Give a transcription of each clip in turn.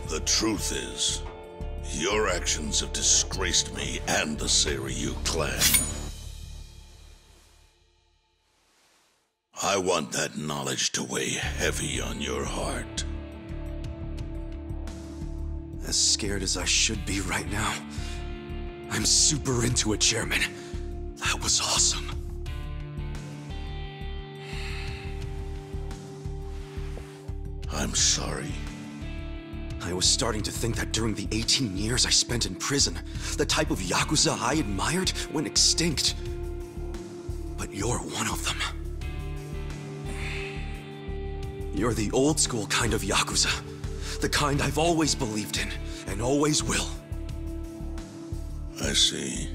The truth is, your actions have disgraced me and the Seiryu clan. I want that knowledge to weigh heavy on your heart. As scared as I should be right now, I'm super into it, Chairman. That was awesome. I'm sorry. I was starting to think that during the 18 years I spent in prison, the type of Yakuza I admired went extinct. But you're one of them. You're the old school kind of Yakuza. The kind I've always believed in, and always will. I see.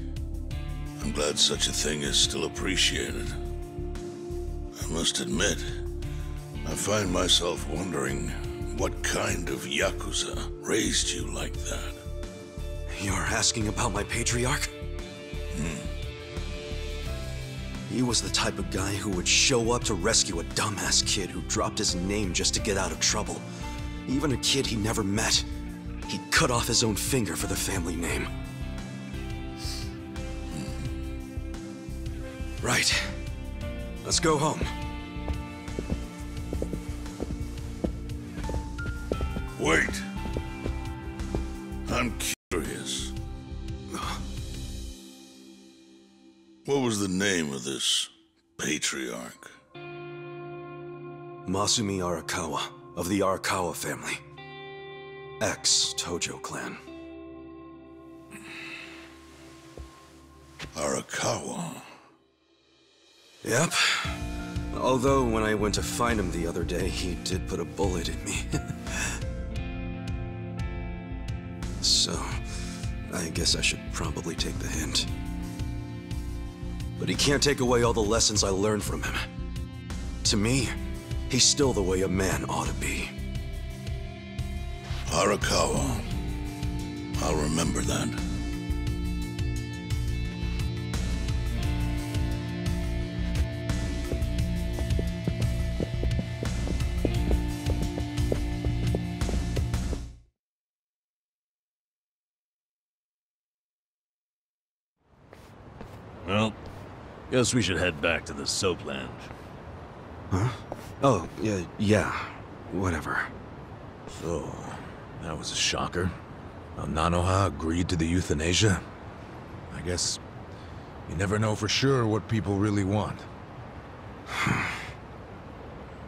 I'm glad such a thing is still appreciated. I must admit, I find myself wondering what kind of Yakuza raised you like that. You're asking about my patriarch? He was the type of guy who would show up to rescue a dumbass kid who dropped his name just to get out of trouble. Even a kid he never met. He'd cut off his own finger for the family name. Right. Let's go home. Wait. I'm curious. What was the name of this patriarch? Masumi Arakawa, of the Arakawa family. Ex-Tojo clan. Arakawa? Yep. Although when I went to find him the other day, he did put a bullet in me. So, I guess I should probably take the hint. But he can't take away all the lessons I learned from him. To me, he's still the way a man ought to be. Arakawa. I'll remember that. Well, guess we should head back to the soap lounge. Huh? Oh, yeah, whatever. So, that was a shocker. Nanoha agreed to the euthanasia. I guess you never know for sure what people really want.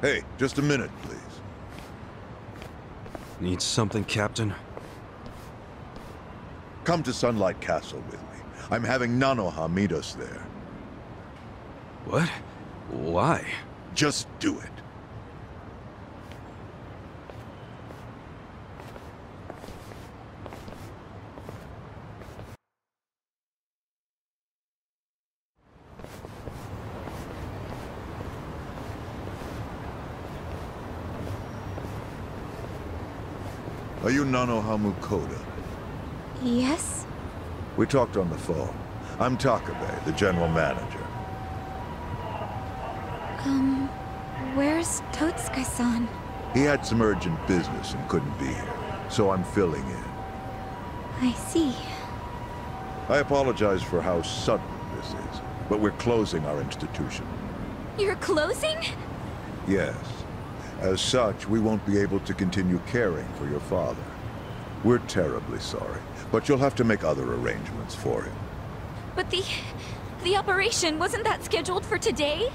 Hey, just a minute, please. Need something, Captain? Come to Sunlight Castle with me. I'm having Nanoha meet us there. What? Why? Just do it. Are you Nanoha Mukoda? Yes? We talked on the phone. I'm Takabe, the general manager. Where's Totsuka-san? He had some urgent business and couldn't be here, so I'm filling in. I see. I apologize for how sudden this is, but we're closing our institution. You're closing? Yes. As such, we won't be able to continue caring for your father. We're terribly sorry, but you'll have to make other arrangements for him. But the operation, wasn't that scheduled for today?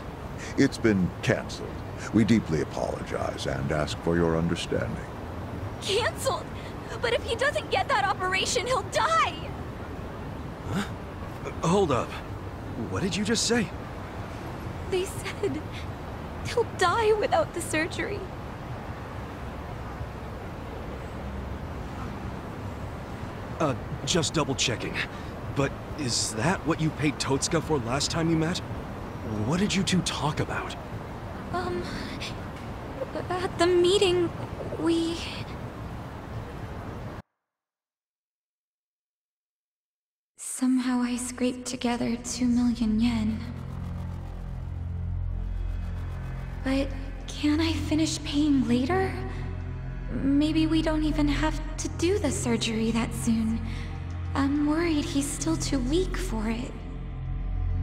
It's been canceled. We deeply apologize and ask for your understanding. Canceled? But if he doesn't get that operation, he'll die! Huh? Hold up. What did you just say? They said he'll die without the surgery. Just double checking. But is that what you paid Totsuka for last time you met? What did you two talk about? At the meeting, we... Somehow I scraped together 2 million yen. But can't I finish paying later? maybe we don't even have to do the surgery that soon. I'm worried he's still too weak for it.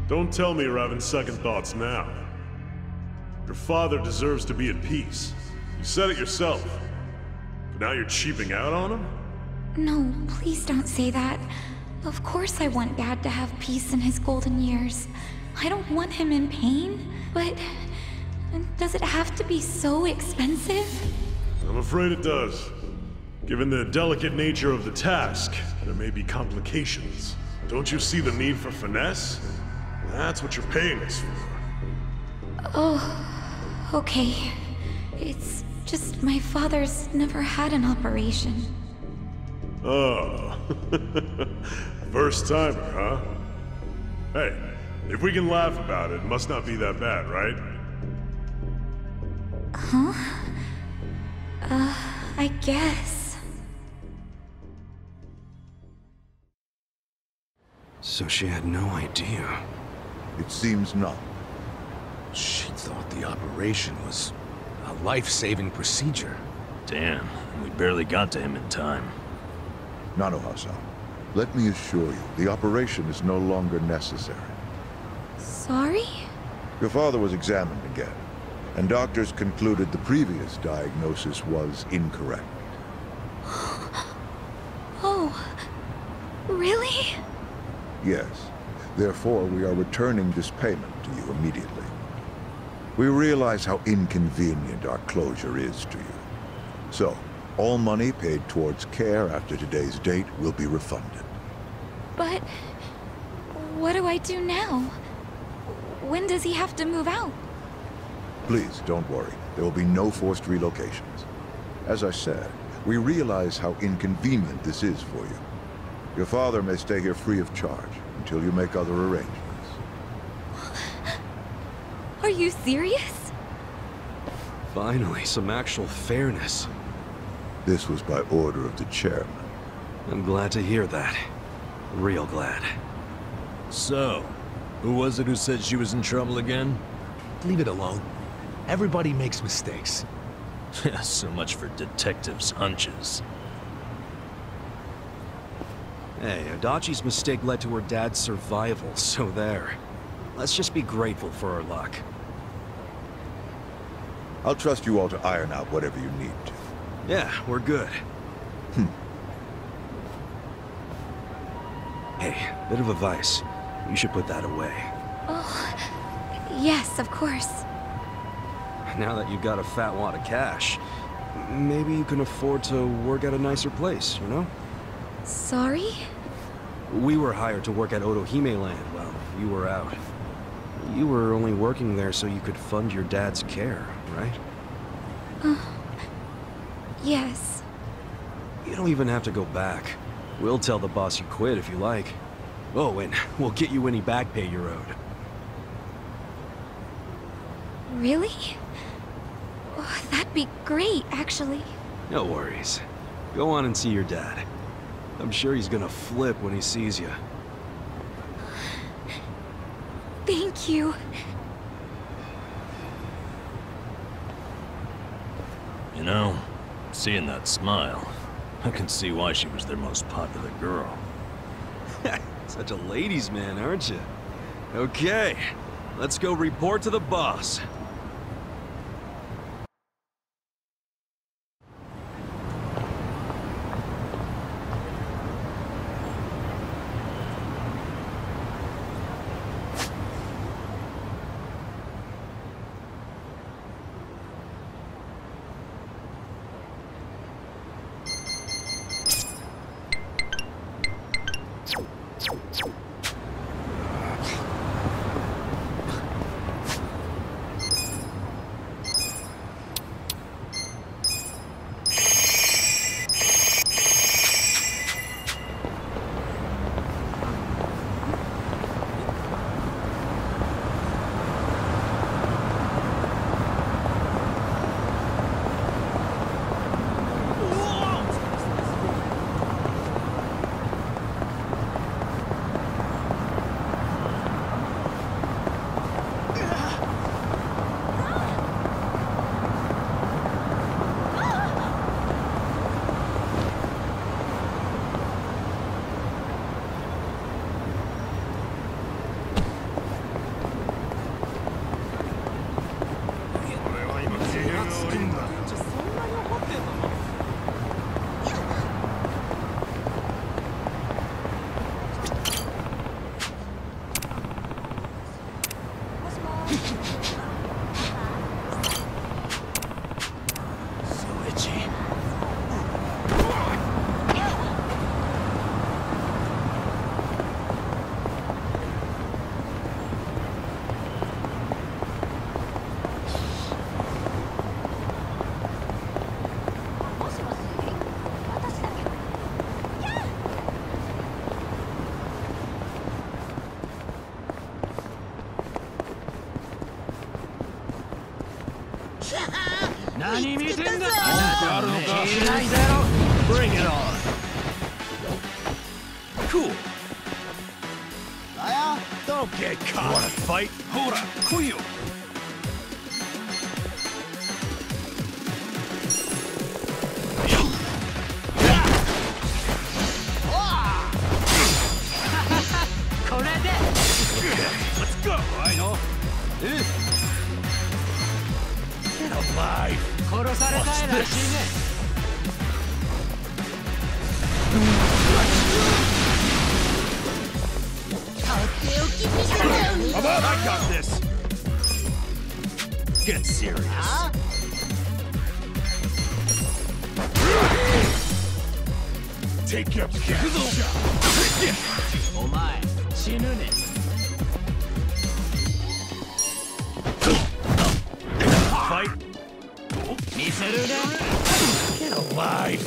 Don't tell me you're having second thoughts now. Your father deserves to be at peace. You said it yourself. But now you're cheaping out on him? No, please don't say that. Of course I want Dad to have peace in his golden years. I don't want him in pain, but does it have to be so expensive? I'm afraid it does. Given the delicate nature of the task, there may be complications. Don't you see the need for finesse? That's what you're paying us for. Oh, okay. It's just my father's never had an operation. Oh. First timer, huh? Hey, if we can laugh about it, it must not be that bad, right? Huh? I guess. So she had no idea. It seems not. She thought the operation was a life-saving procedure. Damn, we barely got to him in time. Nanoha-san, let me assure you, the operation is no longer necessary. Sorry? Your father was examined again, and doctors concluded the previous diagnosis was incorrect. Oh, really? Yes. Therefore, we are returning this payment to you immediately. We realize how inconvenient our closure is to you. So, all money paid towards care after today's date will be refunded. But what do I do now? When does he have to move out? Please, don't worry. There will be no forced relocations. As I said, we realize how inconvenient this is for you. Your father may stay here free of charge until you make other arrangements. Are you serious? Finally, some actual fairness. This was by order of the chairman. I'm glad to hear that. Real glad. So, who was it who said she was in trouble again? Leave it alone. Everybody makes mistakes. So much for detectives' hunches. Hey, Adachi's mistake led to her dad's survival, so there. Let's just be grateful for our luck. I'll trust you all to iron out whatever you need to. Yeah, we're good. Hey, bit of advice. You should put that away. Oh, yes, of course. Now that you've got a fat wad of cash, maybe you can afford to work at a nicer place, you know? Sorry? We were hired to work at Otohime Land while you were out. You were only working there so you could fund your dad's care, right? Yes. You don't even have to go back. We'll tell the boss you quit if you like. Oh, and we'll get you any back pay you're owed. Really? Oh, that'd be great, actually. No worries. Go on and see your dad. I'm sure he's gonna flip when he sees you. Thank you. You know, seeing that smile, I can see why she was their most popular girl. Such a ladies' man, aren't you? Okay, let's go report to the boss. Bring it on. Cool. Don't get caught. You wanna fight? Hold up, Kuyo. Let's go. I know. Get alive. What's this? I got this. Get serious. Take your best shot. Fight. Get alive.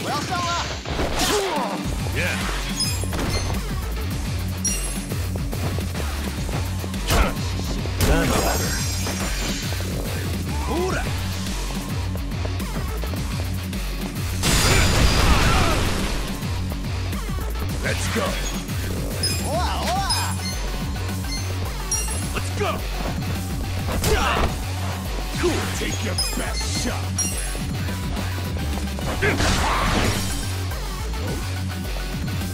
Yeah. That's better. Hura. Let's go. Let's go. Cool. Take your best shot. Get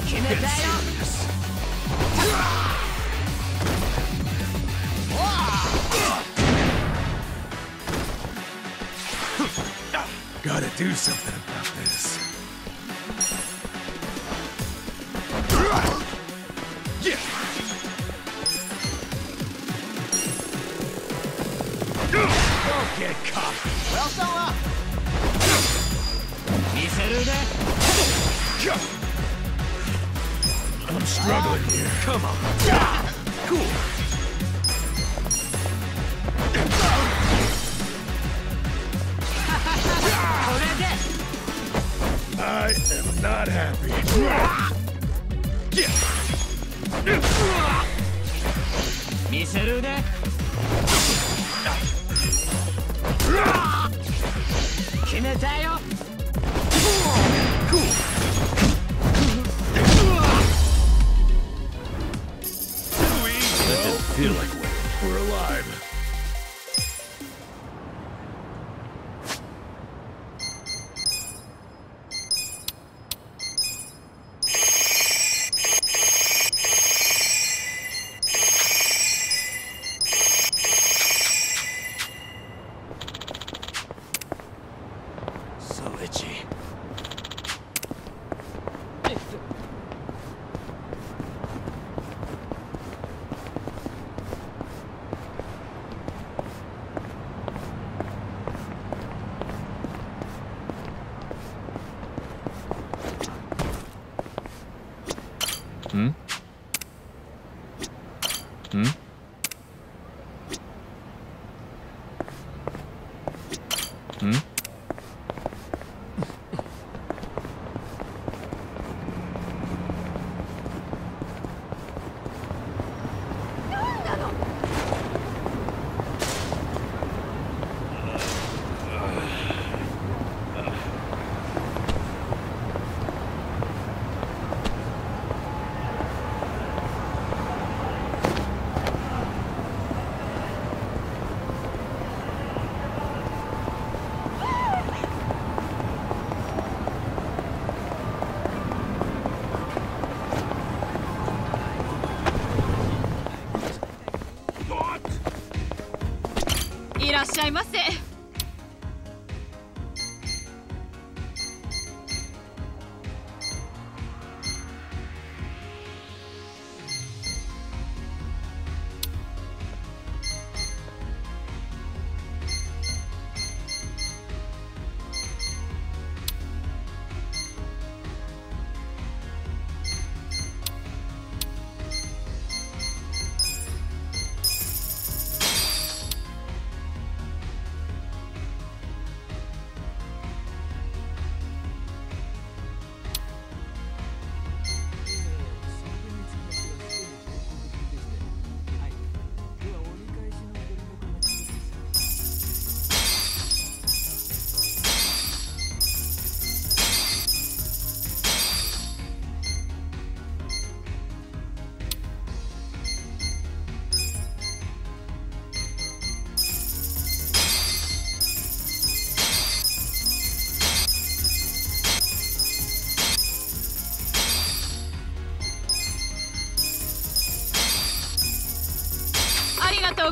serious. Gotta do something about this. Yeah. Don't get caught. I'm struggling here. Come on. Cool. I am not happy. Cool. That didn't feel like we're alive. So itchy. Hmm? Hmm? Hmm?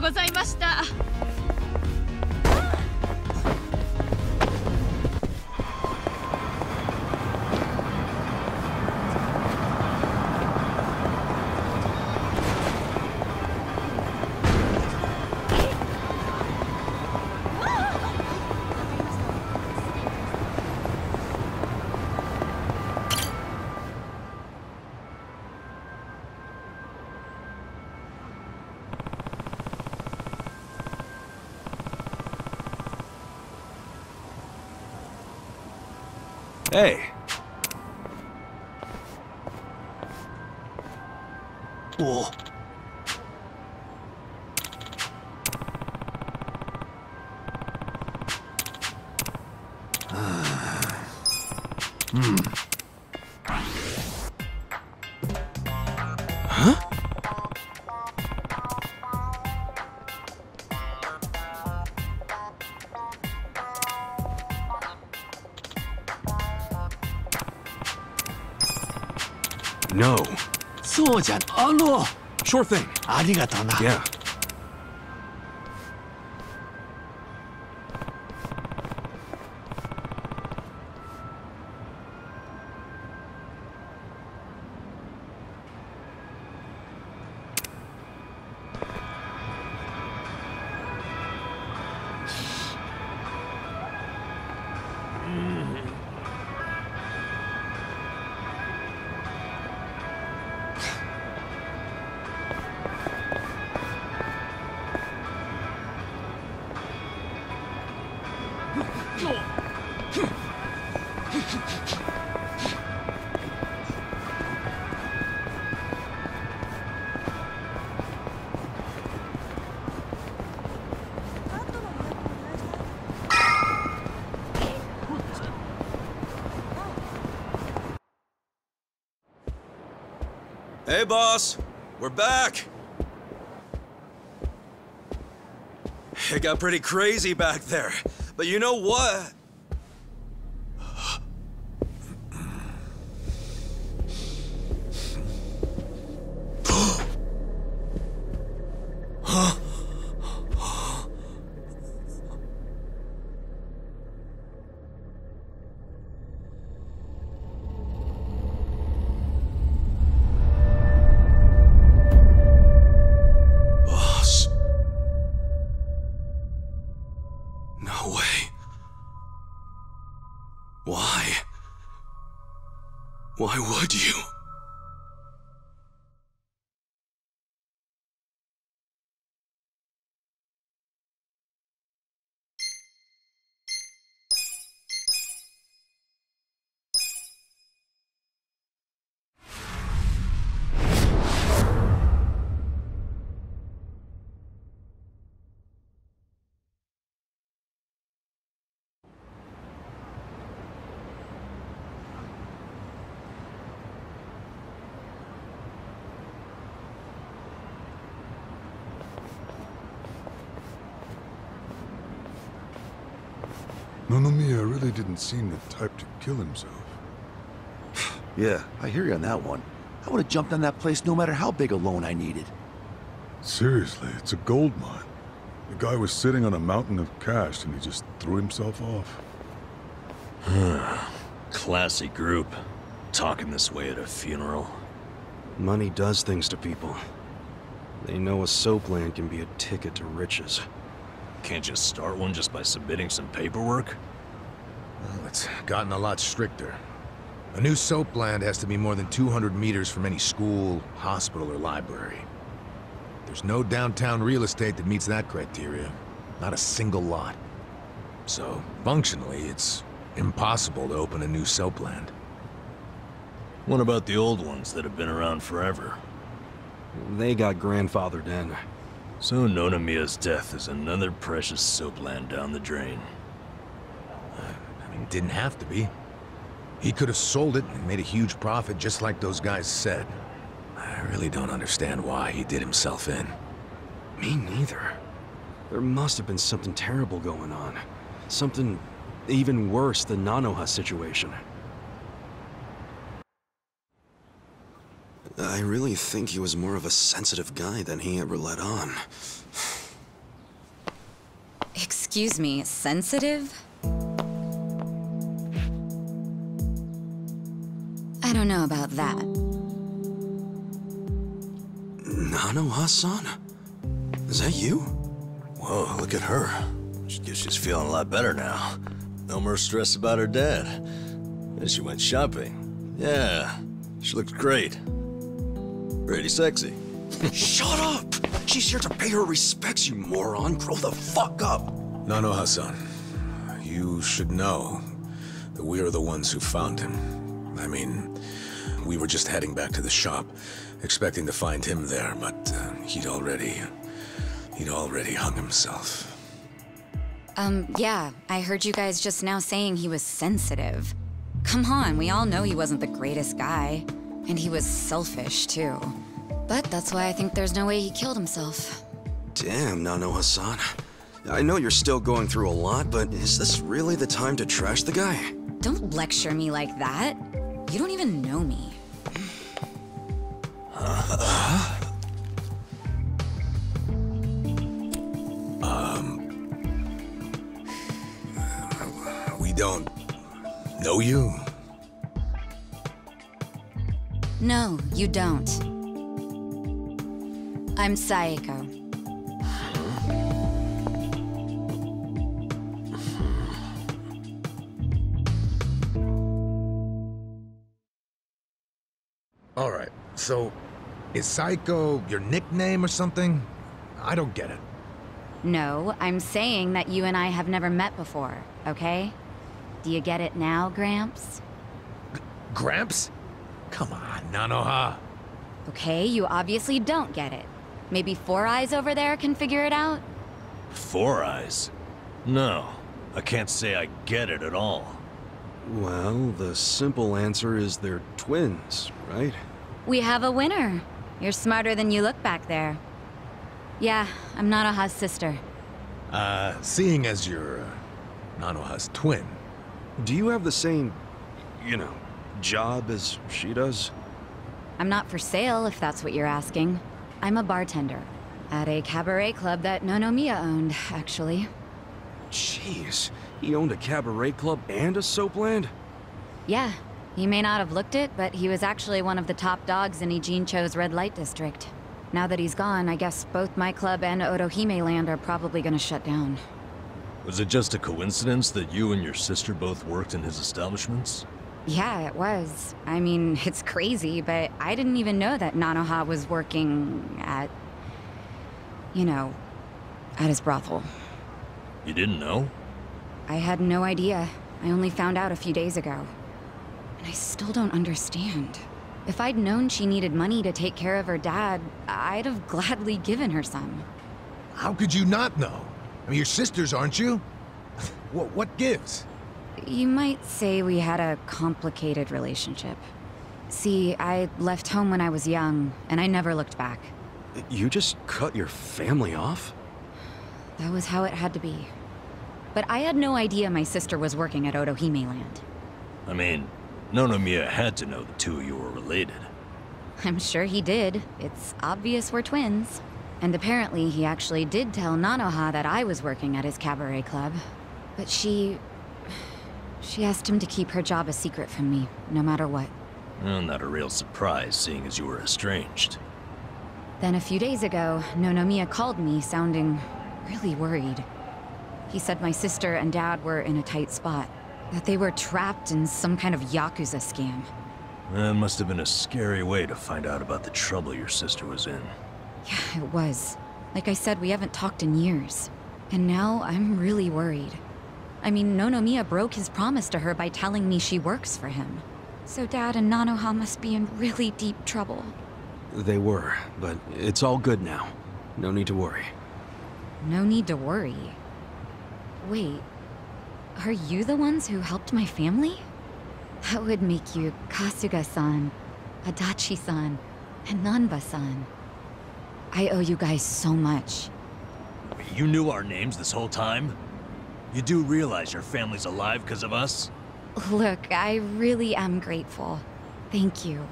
ございました。Hey. Whoa. Huh? No. そうじゃ、Sure thing. ありがとうな。Yeah. Hey, boss. We're back. It got pretty crazy back there. But you know what? No way. Why? Why would you? Nonomiya really didn't seem the type to kill himself. Yeah, I hear you on that one. I would have jumped on that place no matter how big a loan I needed. Seriously, it's a gold mine. The guy was sitting on a mountain of cash and he just threw himself off. Classy group. Talking this way at a funeral. Money does things to people. They know a soap land can be a ticket to riches. Can't just start one just by submitting some paperwork? Well, it's gotten a lot stricter. A new soap land has to be more than 200 meters from any school, hospital, or library. There's no downtown real estate that meets that criteria. Not a single lot. So, functionally, it's impossible to open a new soap land. What about the old ones that have been around forever? They got grandfathered in. So Nonomiya's death is another precious soap land down the drain. I mean, it didn't have to be. He could have sold it and made a huge profit just like those guys said. I really don't understand why he did himself in. Me neither. There must have been something terrible going on. Something even worse than Nanoha's situation. I really think he was more of a sensitive guy than he ever let on. Excuse me, sensitive? I don't know about that. Nanoha-san? Is that you? Whoa, look at her. I guess she's feeling a lot better now. No more stress about her dad. And she went shopping. Yeah, she looks great. Pretty sexy. Shut up! She's here to pay her respects, you moron. Grow the fuck up! Nanoha-san, you should know that we are the ones who found him. I mean, we were just heading back to the shop, expecting to find him there, but he'd already hung himself. Yeah, I heard you guys just now saying he was sensitive. Come on, we all know he wasn't the greatest guy. And he was selfish, too. But that's why I think there's no way he killed himself. Damn, Nanoha-san. I know you're still going through a lot, but is this really the time to trash the guy? Don't lecture me like that. You don't even know me. We don't know you? No, you don't. I'm Saeko. All right, so is Psycho your nickname or something? I don't get it. No, I'm saying that you and I have never met before, okay? Do you get it now, Gramps? Gramps? Come on, Nanoha. Okay, you obviously don't get it. Maybe Four Eyes over there can figure it out? Four Eyes? No, I can't say I get it at all. Well, the simple answer is they're twins, right? We have a winner. You're smarter than you look back there. Yeah, I'm Nanoha's sister. Seeing as you're Nanoha's twin. Do you have the same, job as she does? I'm not for sale, if that's what you're asking. I'm a bartender. At a cabaret club that Nonomiya owned, actually. Jeez, he owned a cabaret club and a soapland? Yeah, he may not have looked it, but he was actually one of the top dogs in Ijincho's red light district. Now that he's gone, I guess both my club and Otohime Land are probably gonna shut down. Was it just a coincidence that you and your sister both worked in his establishments? Yeah, it was. I mean, it's crazy, but I didn't even know that Nanoha was working at... at his brothel. You didn't know? I had no idea. I only found out a few days ago. And I still don't understand. If I'd known she needed money to take care of her dad, I'd have gladly given her some. How could you not know? I mean, you're sisters, aren't you? What gives? You might say we had a complicated relationship. See, I left home when I was young, and I never looked back. You just cut your family off? That was how it had to be. But I had no idea my sister was working at Otohime Land. I mean, Nonomiya had to know the two of you were related. I'm sure he did. It's obvious we're twins. And apparently he actually did tell Nanoha that I was working at his cabaret club. But she asked him to keep her job a secret from me, no matter what. Well, not a real surprise, seeing as you were estranged. Then a few days ago, Nonomiya called me, sounding really worried. He said my sister and dad were in a tight spot. That they were trapped in some kind of Yakuza scam. That must have been a scary way to find out about the trouble your sister was in. Yeah, it was. Like I said, we haven't talked in years. And now I'm really worried. I mean, Nonomiya broke his promise to her by telling me she works for him. So Dad and Nanoha must be in really deep trouble. They were, but it's all good now. No need to worry. No need to worry? Wait, are you the ones who helped my family? That would make you Kasuga-san, Adachi-san, and Nanba-san. I owe you guys so much. You knew our names this whole time? You do realize your family's alive because of us? Look, I really am grateful. Thank you.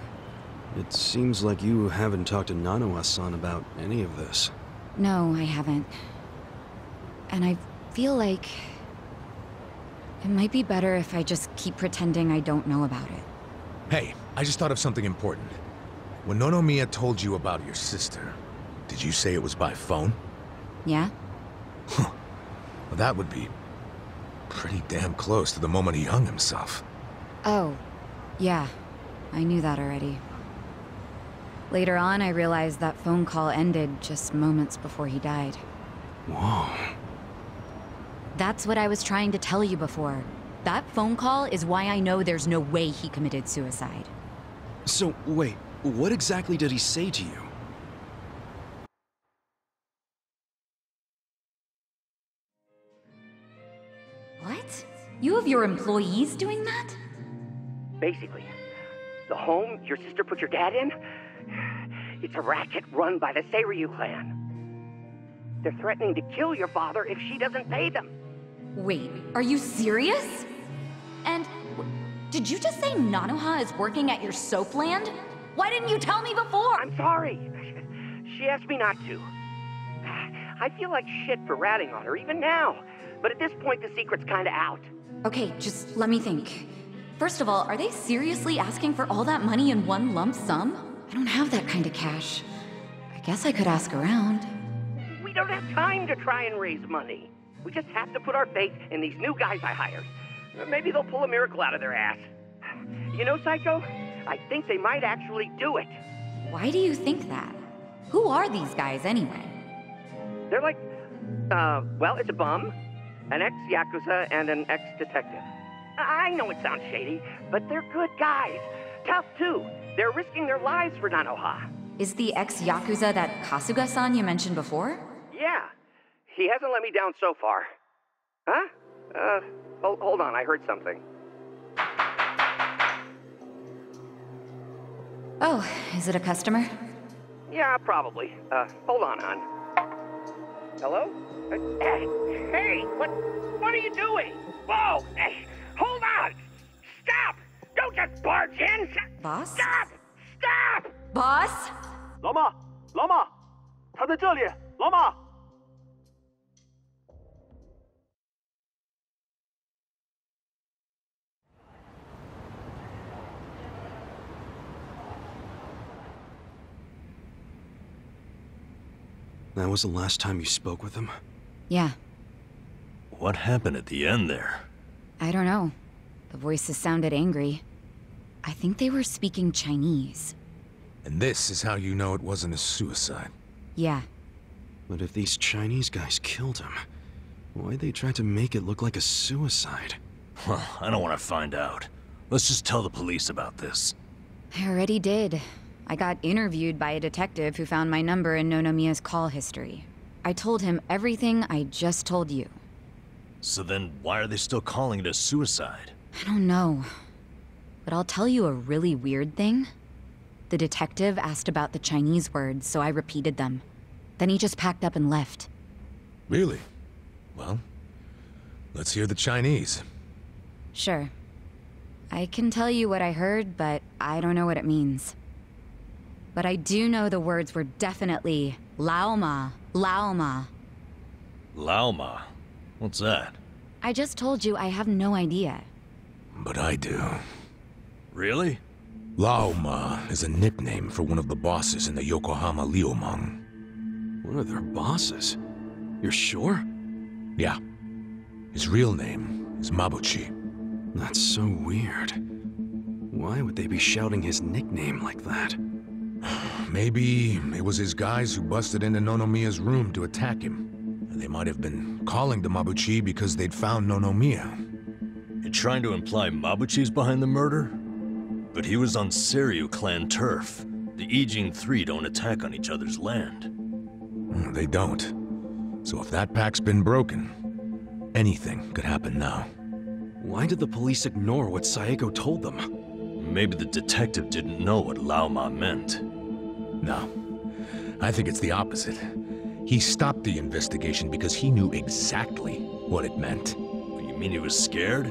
It seems like you haven't talked to Nanoha-san about any of this. No, I haven't. And I've feel like it might be better if I just keep pretending I don't know about it. Hey, I just thought of something important. When Nonomiya told you about your sister, did you say it was by phone? Yeah? Huh. Well, that would be pretty damn close to the moment he hung himself. Oh, yeah. I knew that already. Later on, I realized that phone call ended just moments before he died. Whoa. That's what I was trying to tell you before. That phone call is why I know there's no way he committed suicide. So, wait, what exactly did he say to you? What? You have your employees doing that? Basically, the home your sister put your dad in, it's a racket run by the Seiryu clan. They're threatening to kill your father if she doesn't pay them. Wait, are you serious? And did you just say Nanoha is working at your soap land? Why didn't you tell me before? I'm sorry. She asked me not to. I feel like shit for ratting on her, even now. But at this point, the secret's kinda out. Okay, just let me think. First of all, are they seriously asking for all that money in one lump sum? I don't have that kind of cash. I guess I could ask around. We don't have time to try and raise money. We just have to put our faith in these new guys I hired. Maybe they'll pull a miracle out of their ass. You know, Psycho? I think they might actually do it. Why do you think that? Who are these guys anyway? They're like, well, it's a bum, an ex-Yakuza, and an ex-detective. I know it sounds shady, but they're good guys. Tough, too. They're risking their lives for Nanoha. Is the ex-Yakuza that Kasuga-san you mentioned before? Yeah. He hasn't let me down so far. Huh? Hold on, I heard something. Oh, is it a customer? Yeah, probably. Hold on, hon. Hello? Hey, what are you doing? Whoa! Hey, hold on! Stop! Don't just barge in! Boss? Stop! Stop! Boss? 老妈，老妈，他在这里，老妈。 That was the last time you spoke with him? Yeah. What happened at the end there? I don't know. The voices sounded angry. I think they were speaking Chinese. And this is how you know it wasn't a suicide. Yeah. But if these Chinese guys killed him, why'd they try to make it look like a suicide? Well, I don't want to find out. Let's just tell the police about this. I already did. I got interviewed by a detective who found my number in Nonomiya's call history. I told him everything I just told you. So then why are they still calling it a suicide? I don't know. But I'll tell you a really weird thing. The detective asked about the Chinese words, so I repeated them. Then he just packed up and left. Really? Well, let's hear the Chinese. Sure. I can tell you what I heard, but I don't know what it means. But I do know the words were definitely Laoma, Laoma. Laoma? What's that? I just told you I have no idea. But I do. Really? Laoma is a nickname for one of the bosses in the Yokohama Liumang. One of their bosses? You're sure? Yeah. His real name is Mabuchi. That's so weird. Why would they be shouting his nickname like that? Maybe it was his guys who busted into Nonomiya's room to attack him. They might have been calling to Mabuchi because they'd found Nonomiya. You're trying to imply Mabuchi's behind the murder? But he was on Seiryu clan turf. The Ijin Three don't attack on each other's land. They don't. So if that pack's been broken, anything could happen now. Why did the police ignore what Saeko told them? Maybe the detective didn't know what Laoma meant. No. I think it's the opposite. He stopped the investigation because he knew exactly what it meant. You mean he was scared?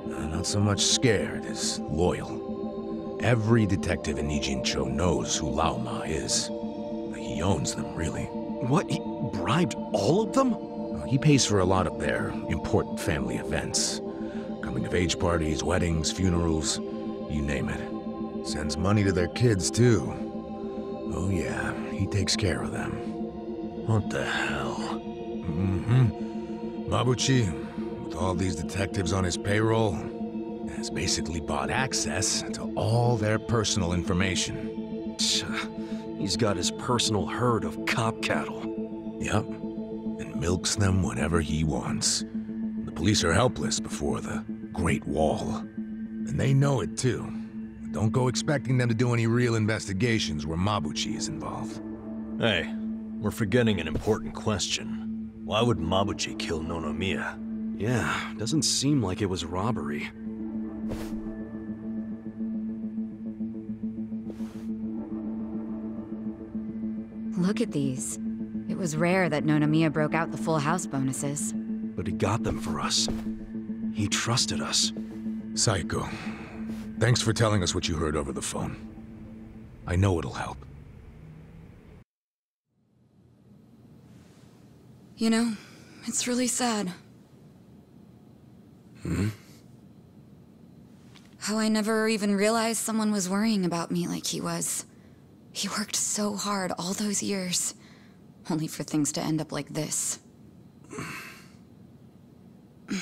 Not so much scared as loyal. Every detective in Nijincho knows who Laoma is. He owns them, really. What? He bribed all of them? he pays for a lot of their important family events. Coming-of-age parties, weddings, funerals, you name it. Sends money to their kids, too. Oh yeah, he takes care of them. What the hell? Mabuchi, with all these detectives on his payroll, has basically bought access to all their personal information. He's got his personal herd of cop cattle. Yep, and milks them whenever he wants. The police are helpless before the Great Wall. And they know it too. Don't go expecting them to do any real investigations where Mabuchi is involved. Hey, we're forgetting an important question. Why would Mabuchi kill Nonomiya? Yeah, doesn't seem like it was robbery. Look at these. It was rare that Nonomiya broke out the full house bonuses. But he got them for us. He trusted us. Saiko, thanks for telling us what you heard over the phone. I know it'll help. You know, it's really sad. How I never even realized someone was worrying about me like he was. He worked so hard all those years, only for things to end up like this. I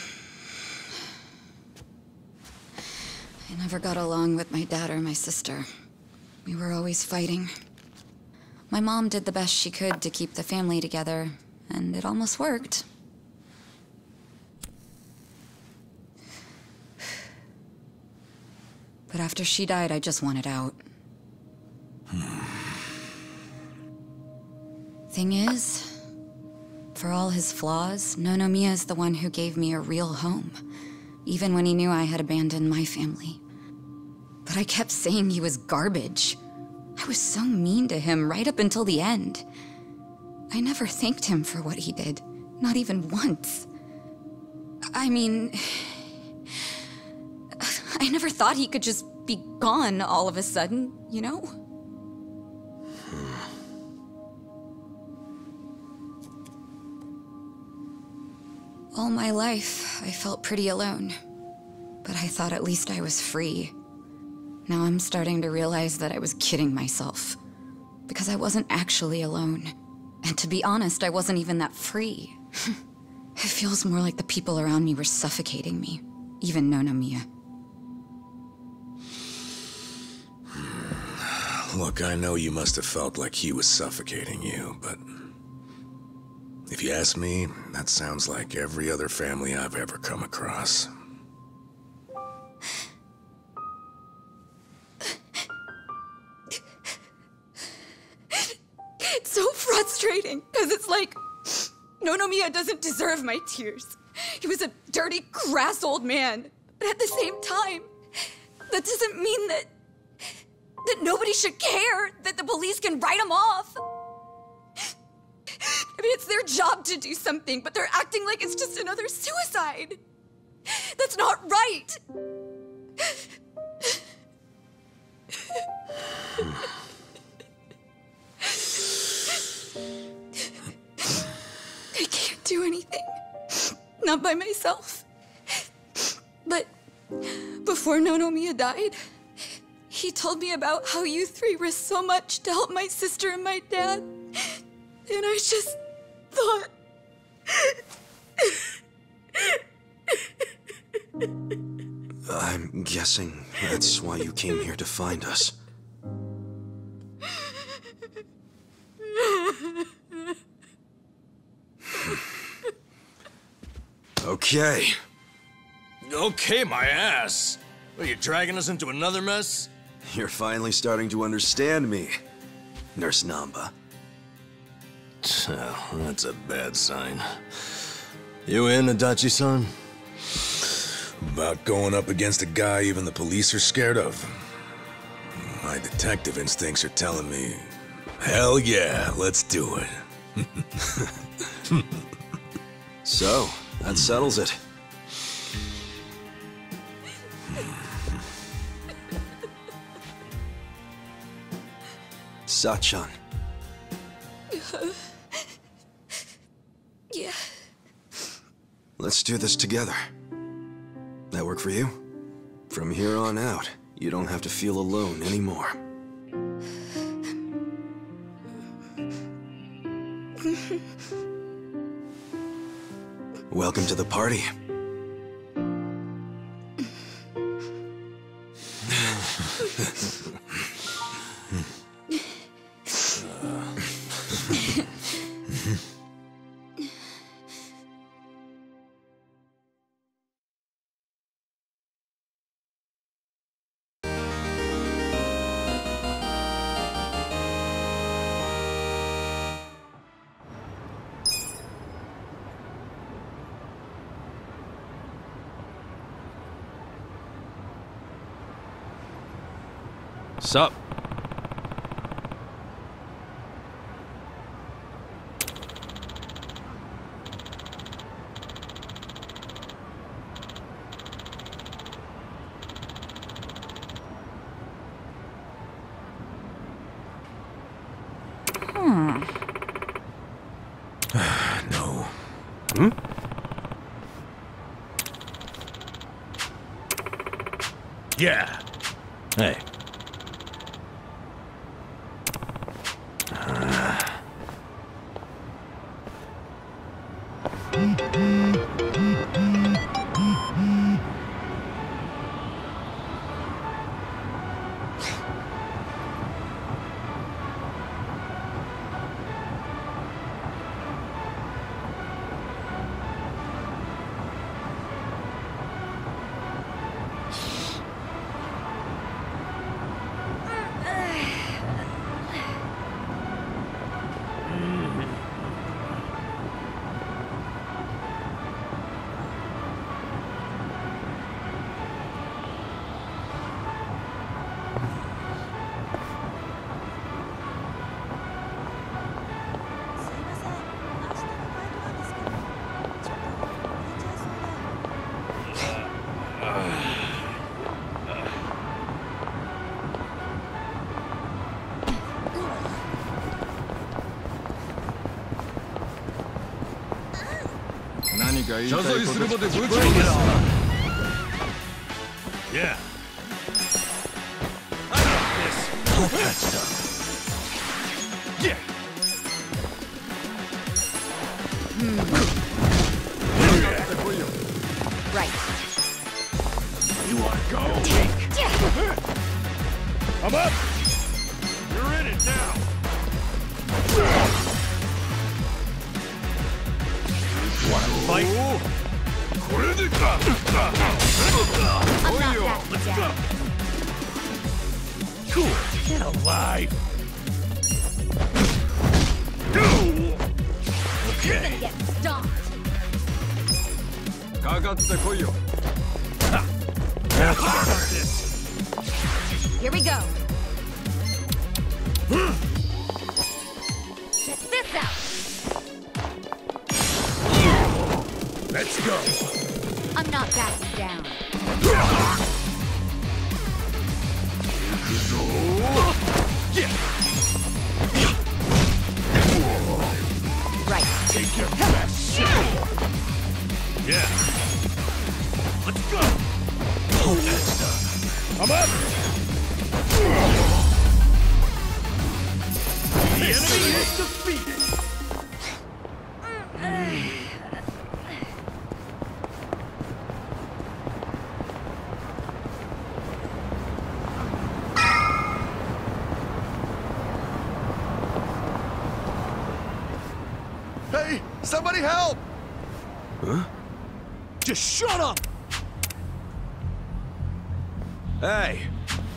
never got along with my dad or my sister. We were always fighting. My mom did the best she could to keep the family together, and it almost worked. But after she died, I just wanted out. Thing is, for all his flaws, Nonomiya is the one who gave me a real home, even when he knew I had abandoned my family. But I kept saying he was garbage. I was so mean to him right up until the end. I never thanked him for what he did, not even once. I mean, I never thought he could just be gone all of a sudden, you know? All my life, I felt pretty alone. But I thought at least I was free. Now I'm starting to realize that I was kidding myself. Because I wasn't actually alone. And to be honest, I wasn't even that free. It feels more like the people around me were suffocating me. Even Nonomiya. Look, I know you must have felt like he was suffocating you, but... if you ask me, that sounds like every other family I've ever come across. It's so frustrating, because it's like... Nonomiya doesn't deserve my tears. He was a dirty, crass old man. But at the same time, that doesn't mean that nobody should care, that the police can write him off. I mean, it's their job to do something, but they're acting like it's just another suicide. That's not right. I can't do anything. Not by myself. But before Nonomiya died, he told me about how you three risked so much to help my sister and my dad. And I just thought... I'm guessing that's why you came here to find us. Okay. Okay, my ass. Are you dragging us into another mess? You're finally starting to understand me, Nurse Namba. Oh, that's a bad sign. You in, Adachi-san? About going up against a guy even the police are scared of. My detective instincts are telling me, hell yeah, let's do it. So, that settles it. Sachan. Yeah. Let's do this together. That work for you? From here on out, you don't have to feel alone anymore. Welcome to the party. Sup? No. Hmm? Yeah. Hey. Yeah. I got this. That stuff. Yeah. Right. You want to go? I'm up. You're in it now. Want to fight? I'm not backing Let's down. go. Cool. Get alive. You're gonna Okay. get stomped. Here we go. Check this out. Let's go. I'm not backing down. Right. Take your best shot. Yeah. Let's go. Hold that stuff. I'm up. The enemy is defeated. Hey, somebody help! Huh? Just shut up! Hey!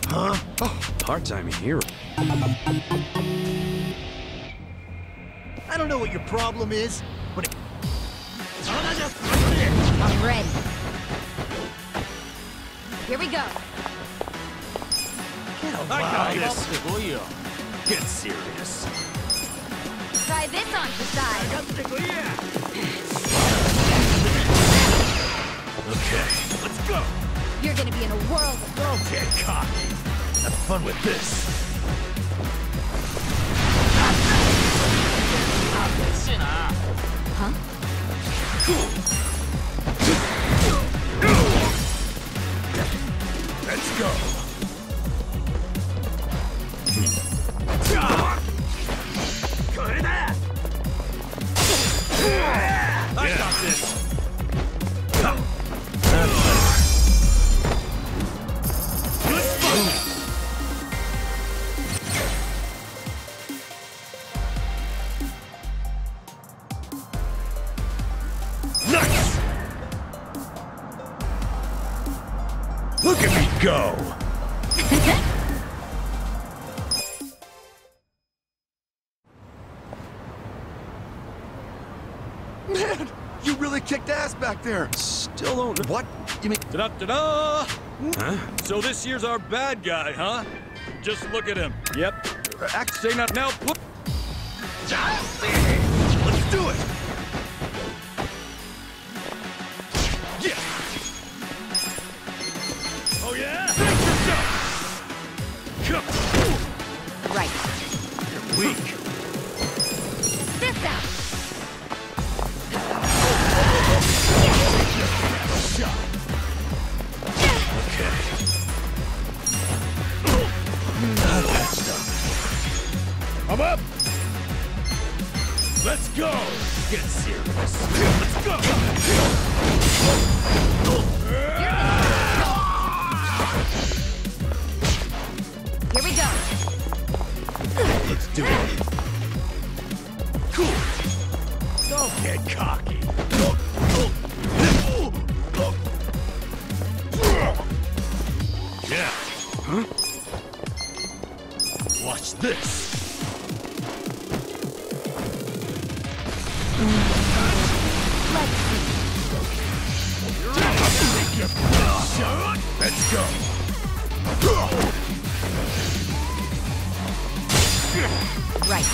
Huh? Oh, hard time here. I don't know what your problem is, but it... I'm ready. Here we go. Get alive. I got this. Get serious. Try this on for size. Okay, let's go. You're gonna be in a whirl. Don't get cocky. Have fun with this. Huh? Cool. Let's go. I got this. Nice. Look at me go. Man, you really kicked ass back there. Still don't know. What? You mean... Ta-da-ta-da! Huh? So this year's our bad guy, huh? Just look at him. Yep. Act say not now. Put. Let's do it. Yeah. Oh yeah. Come. Right. You're weak. This out. Shot. Okay. I'm up. Let's go. Get serious. Let's go. Here we go. Let's do it. Cool. Don't get cocky. Yeah. Huh? Watch this. Let's go. Right.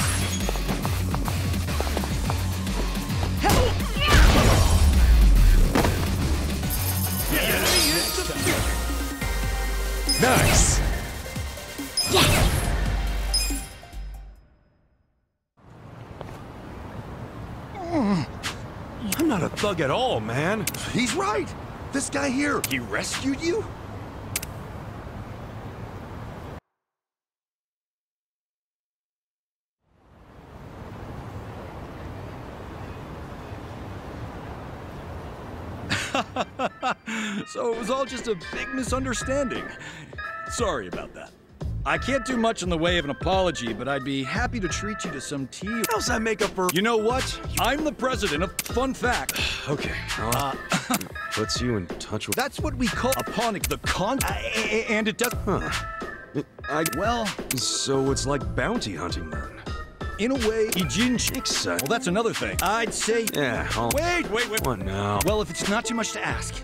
Nice. Yes. I'm not a thug at all, man. He's right. This guy here, he rescued you? So it was all just a big misunderstanding. Sorry about that. I can't do much in the way of an apology, but I'd be happy to treat you to some tea. How's that make up for... You know what? I'm the president of... Fun fact. Okay. Puts you in touch with... That's what we call upon the con... and it does... Huh. Well... So it's like bounty hunting, then? In a way, Ijinshi. Makes sense. Well, that's another thing. I'd say... Yeah, Wait. What now? Well, if it's not too much to ask.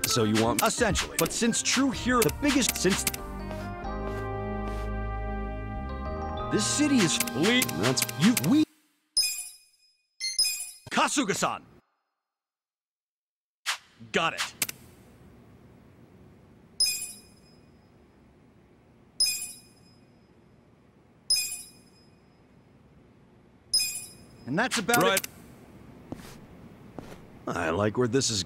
So you want... Essentially. But since true hero... The biggest... Since... This city is... That's... We... Kasuga-san! Got it. And that's about it. I like where this is...